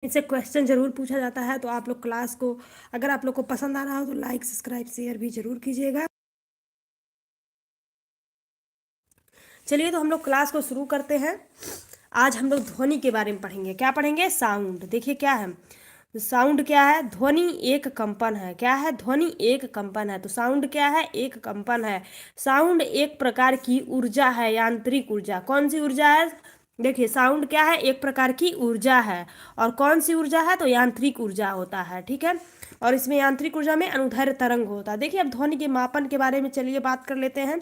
इनसे क्वेश्चन जरूर पूछा जाता है। तो आप लोग क्लास को, अगर आप लोग को पसंद आ रहा हो तो लाइक सब्सक्राइब शेयर भी जरूर कीजिएगा। चलिए, तो हम लोग क्लास को शुरू करते हैं। आज हम लोग ध्वनि के बारे में पढ़ेंगे। क्या पढ़ेंगे? साउंड। देखिए क्या है साउंड। क्या है? ध्वनि एक कंपन है। क्या है? ध्वनि एक कंपन है। तो साउंड क्या है? एक कंपन है। साउंड एक प्रकार की ऊर्जा है, यांत्रिक ऊर्जा। कौन सी ऊर्जा है? देखिए, साउंड क्या है? एक प्रकार की ऊर्जा है। और कौन सी ऊर्जा है? तो यांत्रिक ऊर्जा होता है। ठीक है। और इसमें यांत्रिक ऊर्जा में अनुदैर्ध्य तरंग होता है। देखिए, अब ध्वनि के मापन के बारे में चलिए बात कर लेते हैं।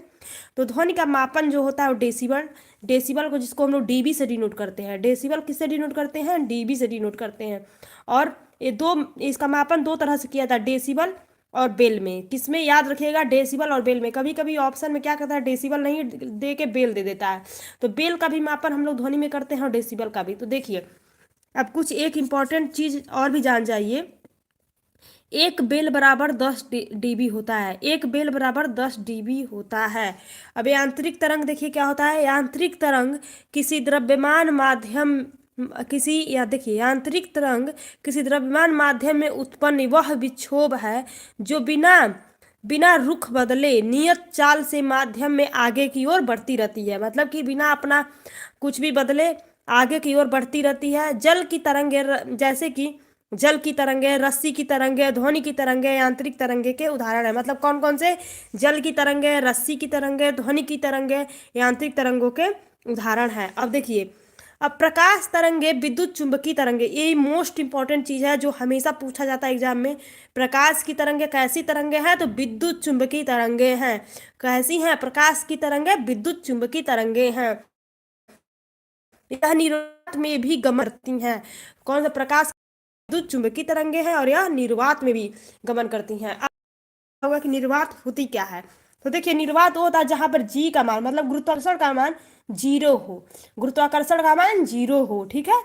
तो ध्वनि का मापन जो होता है वो डेसिबल, डेसिबल को, जिसको हम लोग डीबी से डिनोट करते हैं। डेसिबल किससे डिनोट करते हैं? डीबी से डिनोट करते हैं। और ये दो, इसका मापन दो तरह से किया था, डेसिबल और बेल में। किसमें? याद रखिएगा, डेसिबल और बेल में। कभी कभी ऑप्शन में क्या करता है, डेसिबल नहीं दे के बेल दे देता है। तो बेल का भी मापन हम लोग ध्वनि में करते हैं और डेसिबल का भी। तो देखिए, अब कुछ एक इम्पॉर्टेंट चीज और भी जान जाइए। एक बेल बराबर 10 डीबी होता है। एक बेल बराबर 10 डीबी होता है। अब यांत्रिक तरंग देखिए क्या होता है। यांत्रिक तरंग किसी द्रव्यमान माध्यम, किसी, या देखिए, यांत्रिक तरंग किसी द्रव्यमान माध्यम में उत्पन्न वह विक्षोभ है जो बिना बिना रुख बदले नियत चाल से माध्यम में आगे की ओर बढ़ती रहती है। मतलब कि बिना अपना कुछ भी बदले आगे की ओर बढ़ती रहती है। जल की तरंगे, जैसे कि जल की तरंगे, रस्सी की तरंगे, ध्वनि की तरंगे, यांत्रिक तरंगे के उदाहरण है। मतलब कौन कौन से? जल की तरंगे, रस्सी की तरंगे, ध्वनि की तरंगे, यांत्रिक तरंगों के उदाहरण है। अब देखिए, अब प्रकाश तरंगे, विद्युत चुंबकीय तरंगे, ये मोस्ट इंपॉर्टेंट चीज है जो हमेशा पूछा जाता है एग्जाम में। प्रकाश की तरंगे कैसी तरंगे हैं? तो विद्युत चुंबकीय तरंगे हैं। कैसी हैं? प्रकाश की तरंगे विद्युत चुंबकीय तरंगे हैं। यह निर्वात में भी गमन करती हैं। कौन सा? प्रकाश विद्युत चुंबकीय तरंगे हैं और यह निर्वात में भी गमन करती हैं। अब होगा कि निर्वात होती क्या है। तो देखिए, निर्वात वो होता है जहां पर जी का मान, मतलब गुरुत्वाकर्षण का मान जीरो हो। गुरुत्वाकर्षण का मान जीरो हो। ठीक है।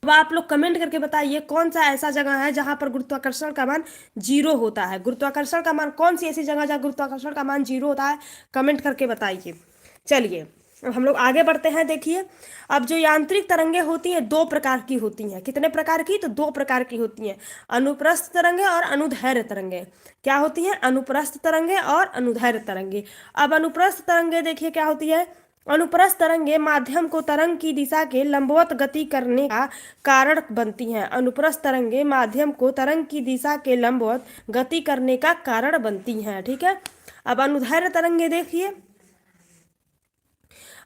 अब आप लोग कमेंट करके बताइए कौन सा ऐसा जगह है जहां पर गुरुत्वाकर्षण का मान जीरो होता है। गुरुत्वाकर्षण का मान, कौन सी ऐसी जगह जहां गुरुत्वाकर्षण का मान जीरो होता है? कमेंट करके बताइए। चलिए, अब हम लोग आगे बढ़ते हैं। देखिए, अब जो यांत्रिक तरंगे होती हैं दो प्रकार की होती हैं। कितने प्रकार की? तो दो प्रकार की होती हैं। अनुप्रस्थ तरंगे और अनुदैर्ध्य तरंगे। क्या होती हैं? अनुप्रस्थ तरंगे और अनुदैर्ध्य तरंगे। अब अनुप्रस्थ तरंगे देखिए क्या होती है। अनुप्रस्थ तरंगे माध्यम को तरंग की दिशा के लंबवत गति करने का कारण बनती हैं। अनुप्रस्थ तरंगे माध्यम को तरंग की दिशा के लंबवत गति करने का कारण बनती हैं। ठीक है। अब अनुदैर्ध्य तरंगे देखिए।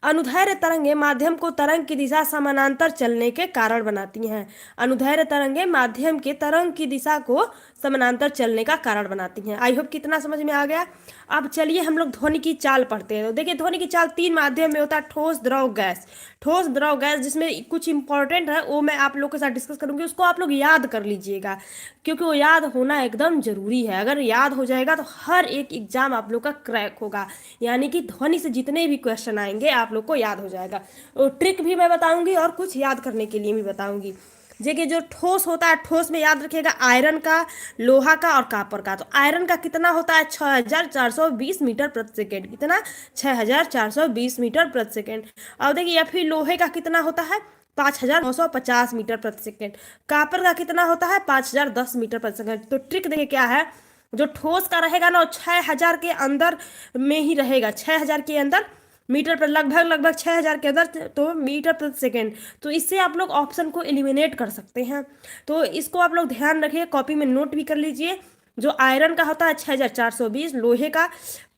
अनुदैर्ध्य तरंगे माध्यम को तरंग की दिशा समानांतर चलने के कारण बनाती हैं। अनुदैर्ध्य तरंगे माध्यम के तरंग की दिशा को समानांतर चलने का कारण बनाती हैं। आई होप कितना समझ में आ गया। अब चलिए हम लोग ध्वनि की चाल पढ़ते हैं। तो देखिए, ध्वनि की चाल तीन माध्यम में होता है। ठोस, द्रव, गैस। ठोस, द्रव, गैस, जिसमें कुछ इंपॉर्टेंट है वो मैं आप लोग के साथ डिस्कस करूंगी। उसको आप लोग याद कर लीजिएगा, क्योंकि वो याद होना एकदम जरूरी है। अगर याद हो जाएगा तो हर एक एग्जाम आप लोग का क्रैक होगा। यानी कि ध्वनि से जितने भी क्वेश्चन आएंगे आप लोग को याद हो जाएगा। और ट्रिक भी मैं बताऊंगी और कुछ याद करने के लिए भी बताऊंगी। देखिए, जो ठोस होता है, ठोस में याद रखिएगा आयरन का, लोहा का और कापर का। तो आयरन का कितना होता है? 6420 मीटर प्रति सेकेंड। कितना? 6420 मीटर प्रति सेकेंड। अब देखिए, या फिर लोहे का कितना होता है? 5950 मीटर प्रति सेकेंड। कापर का कितना होता है? 5010 मीटर प्रति सेकेंड। तो ट्रिक देखिए क्या है। जो ठोस का रहेगा ना, 6000 के अंदर में ही रहेगा। 6000 के अंदर मीटर पर, लगभग लगभग 6000 के अंदर, तो मीटर प्रति सेकेंड। तो इससे आप लोग ऑप्शन को एलिमिनेट कर सकते हैं। तो इसको आप लोग ध्यान रखिए, कॉपी में नोट भी कर लीजिए। जो आयरन का होता है 6420, लोहे का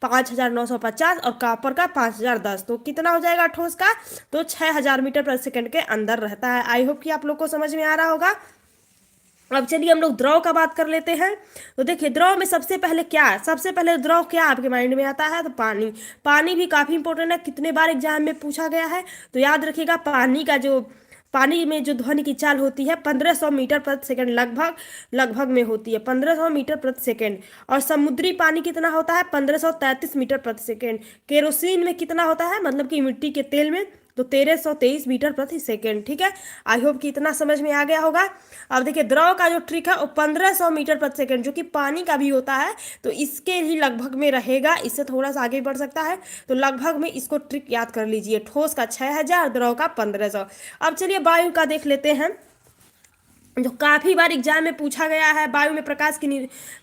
5950 और कॉपर का 5010। तो कितना हो जाएगा ठोस का? तो 6000 मीटर प्रति सेकेंड के अंदर रहता है। आई होप कि आप लोग को समझ में आ रहा होगा। अब चलिए हम लोग द्रव का बात कर लेते हैं। तो देखिए, द्रव में सबसे पहले क्या है? सबसे पहले द्रव क्या आपके माइंड में आता है? तो पानी। पानी भी काफी इंपॉर्टेंट है, कितने बार एग्जाम में पूछा गया है। तो याद रखिएगा, पानी का जो, पानी में जो ध्वनि की चाल होती है 1500 मीटर प्रति सेकंड, लगभग लगभग में होती है 1500 मीटर प्रति सेकंड। और समुद्री पानी कितना होता है? 1533 मीटर प्रति सेकंड। केरोसिन में कितना होता है? मतलब कि मिट्टी के तेल में, तो 1323 मीटर प्रति सेकेंड। ठीक है। आई होप कि इतना समझ में आ गया होगा। अब देखिए, द्रव का जो ट्रिक है वो 1500 मीटर प्रति सेकेंड, जो कि पानी का भी होता है, तो इसके ही लगभग में रहेगा। इससे थोड़ा सा आगे बढ़ सकता है, तो लगभग में इसको ट्रिक याद कर लीजिए। ठोस का 6000, द्रव का 1500। अब चलिए वायु का देख लेते हैं। जो काफी बार एग्जाम में पूछा गया है, वायु में प्रकाश की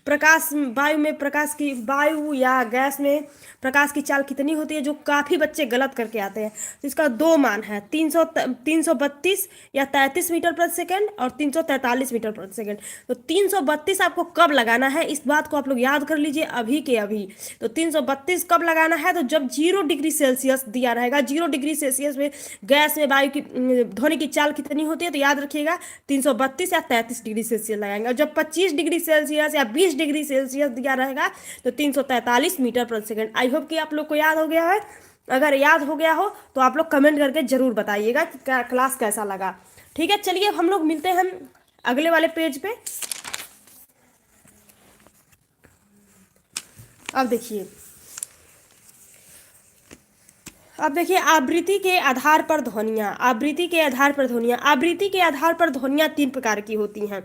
प्रकाश, वायु में प्रकाश की, वायु या गैस में प्रकाश की चाल कितनी होती है, जो काफी बच्चे गलत करके आते हैं। तो इसका दो मान है, 332 या 33 मीटर प्रति सेकंड और 343 मीटर प्रति सेकंड। तो 332 आपको कब लगाना है, इस बात को आप लोग याद कर लीजिए अभी के अभी। तो 332 कब लगाना है, तो जब 0 डिग्री सेल्सियस दिया रहेगा, 0 डिग्री सेल्सियस में गैस में वायु की ध्वनि की चाल कितनी होती है, तो याद रखिएगा 332 या 33 डिग्री सेल्सियस लगाएंगे। और जब 25 डिग्री सेल्सियस या 20 डिग्री सेल्सियस दिया रहेगा तो 343 मीटर प्रति सेकंड। आई होप कि आप लोग को याद हो गया है। अगर याद हो गया हो तो आप लोग कमेंट करके जरूर बताइएगा कि क्लास कैसा लगा। ठीक है, चलिए हम लोग मिलते हैं अगले वाले पेज पे। अब देखिए आवृत्ति के आधार पर ध्वनियाँ, आवृत्ति के आधार पर ध्वनियाँ, आवृत्ति के आधार पर ध्वनियाँ 3 प्रकार की होती हैं।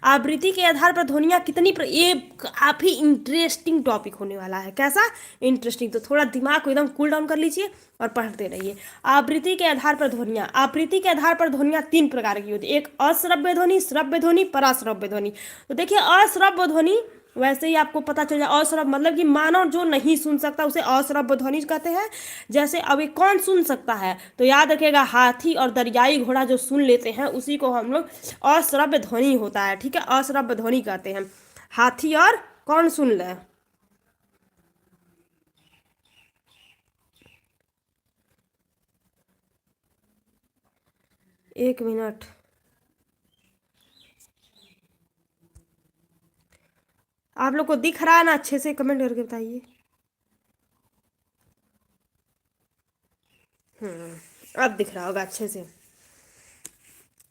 आवृत्ति के आधार पर ध्वनियाँ ये काफ़ी इंटरेस्टिंग टॉपिक होने वाला है। कैसा इंटरेस्टिंग, तो थोड़ा दिमाग को एकदम कूल डाउन कर लीजिए और पढ़ते रहिए। आवृत्ति के आधार पर ध्वनियाँ, आवृत्ति के आधार पर ध्वनियाँ 3 प्रकार की होती है। एक अश्रव्य ध्वनि, श्रव्य ध्वनि, पराश्रव्य ध्वनि। तो देखिए अश्रव्य ध्वनि वैसे ही आपको पता चल जाए, अश्रव्य मतलब कि मानव जो नहीं सुन सकता उसे अश्रव्य ध्वनि कहते हैं। जैसे अभी कौन सुन सकता है, तो याद रखिएगा हाथी और दरियाई घोड़ा जो सुन लेते हैं उसी को हम लोग अश्रव्य ध्वनि होता है। ठीक है, अश्रव्य ध्वनि कहते हैं। हाथी और कौन सुन ले, एक मिनट, आप लोग को दिख रहा है ना, अच्छे से कमेंट करके बताइए। अब दिख रहा होगा अच्छे से।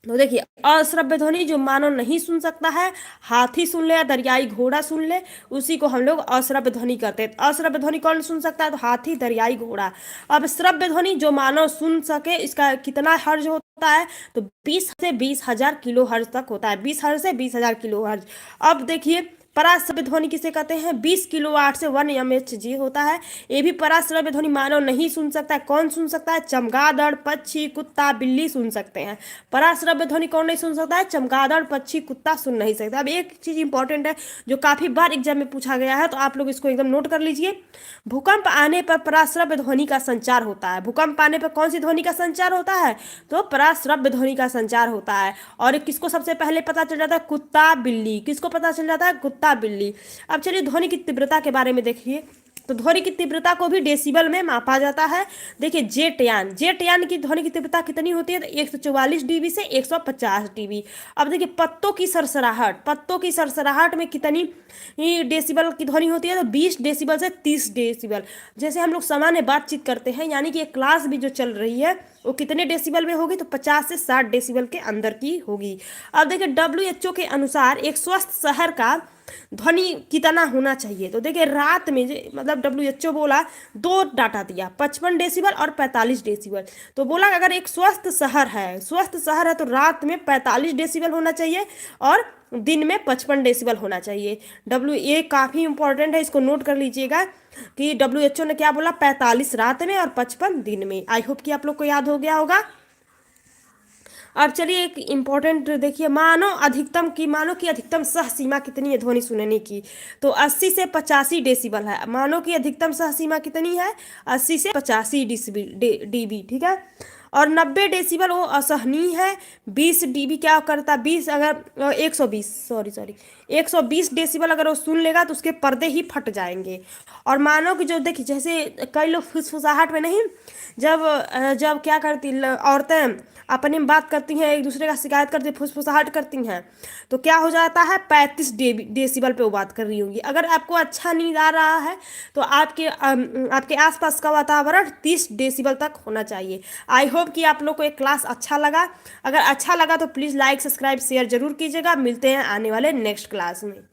तो देखिए अश्रव्य ध्वनि जो मानव नहीं सुन सकता है, हाथी सुन ले या दरियाई घोड़ा सुन ले, उसी को हम लोग अश्रव्य ध्वनि कहते हैं। अश्रव्य ध्वनि कौन सुन सकता है, तो हाथी, दरियाई घोड़ा। अब श्रव्य ध्वनि जो मानव सुन सके, इसका कितना हर्ज होता है, तो 20 से 20 हजार किलो हर्ज तक होता है, 20 हर्ज से 20 हजार किलो हर्ज। अब देखिए पराश्रव्य ध्वनि किसे कहते हैं, 20 किलोवाट से 1 mHz होता है। ये भी पराश्रव्य ध्वनि मानव नहीं सुन सकता है। कौन सुन सकता है, चमगादड़, पक्षी, कुत्ता, बिल्ली सुन सकते हैं। पराश्रव्य ध्वनि कौन नहीं सुन सकता है, चमगादड़, पक्षी, कुत्ता सुन नहीं सकता। अब एक चीज इंपॉर्टेंट है जो काफी बार एग्जाम में पूछा गया है, तो आप लोग इसको एकदम नोट कर लीजिए। भूकंप आने पर पराश्रव्य ध्वनि का संचार होता है। भूकंप आने पर कौन सी ध्वनि का संचार होता है, तो पराश्रव्य ध्वनि का संचार होता है। और किसको सबसे पहले पता चल जाता है, कुत्ता बिल्ली, किसको पता चल जाता है, कुत्ता बिल्ली। अब चलिए ध्वनि की तीव्रता के बारे में देखिए। तो ध्वनि की तीव्रता को भी डेसिबल में मापा जाता है। देखिए जेट यान की ध्वनि की तीव्रता कितनी होती है, तो 144 डीबी से 150 डीबी। अब देखिए पत्तों की सरसराहट में कितनी डेसिबल की ध्वनि होती है, तो 20 डेसिबल से 30 डेसिबल। जैसे हम लोग सामान्य बातचीत करते हैं, यानी कि एक क्लास भी जो चल रही है वो कितने डेसिबल में होगी, तो 50 से 60 डेसिबल के अंदर की होगी। अब देखिए WHO के अनुसार एक स्वस्थ शहर का ध्वनि कितना होना चाहिए, तो देखिए रात में मतलब WHO बोला, दो डाटा दिया, 55 डेसिबल और 45 डेसिबल। तो बोला अगर एक स्वस्थ शहर है तो रात में 45 डेसिबल होना चाहिए और दिन में 55 डेसिबल होना चाहिए। ये काफ़ी इंपॉर्टेंट है, इसको नोट कर लीजिएगा कि WHO ने क्या बोला, 45 रात में और 55 दिन में। आई होप कि आप लोग को याद हो गया होगा। अब चलिए एक इम्पोर्टेंट देखिए, मानो की अधिकतम सह सीमा कितनी है ध्वनि सुनने की, तो 80 से 85 डेसिबल है। मानो की अधिकतम सह सीमा कितनी है, 80 से 85 डीबी। ठीक है, और 90 डेसिबल वो असहनीय है। 20 डीबी क्या करता, 20 अगर 120 डेसिबल अगर वो सुन लेगा तो उसके पर्दे ही फट जाएंगे। और मानो कि जो देखिए जैसे कई लोग फुसफुसाहट में नहीं, जब क्या करती औरतें अपने में बात करती हैं, एक दूसरे का शिकायत करती, फुसफुसाहट करती हैं, तो क्या हो जाता है, 35 डेसिबल पे वो बात कर रही होंगी। अगर आपको अच्छा नींद आ रहा है तो आपके आसपास का वातावरण 30 डेसिबल तक होना चाहिए। आई होप कि आप लोग को एक क्लास अच्छा लगा। अगर अच्छा लगा तो प्लीज़ लाइक, सब्सक्राइब, शेयर जरूर कीजिएगा। मिलते हैं आने वाले नेक्स्ट क्लास में।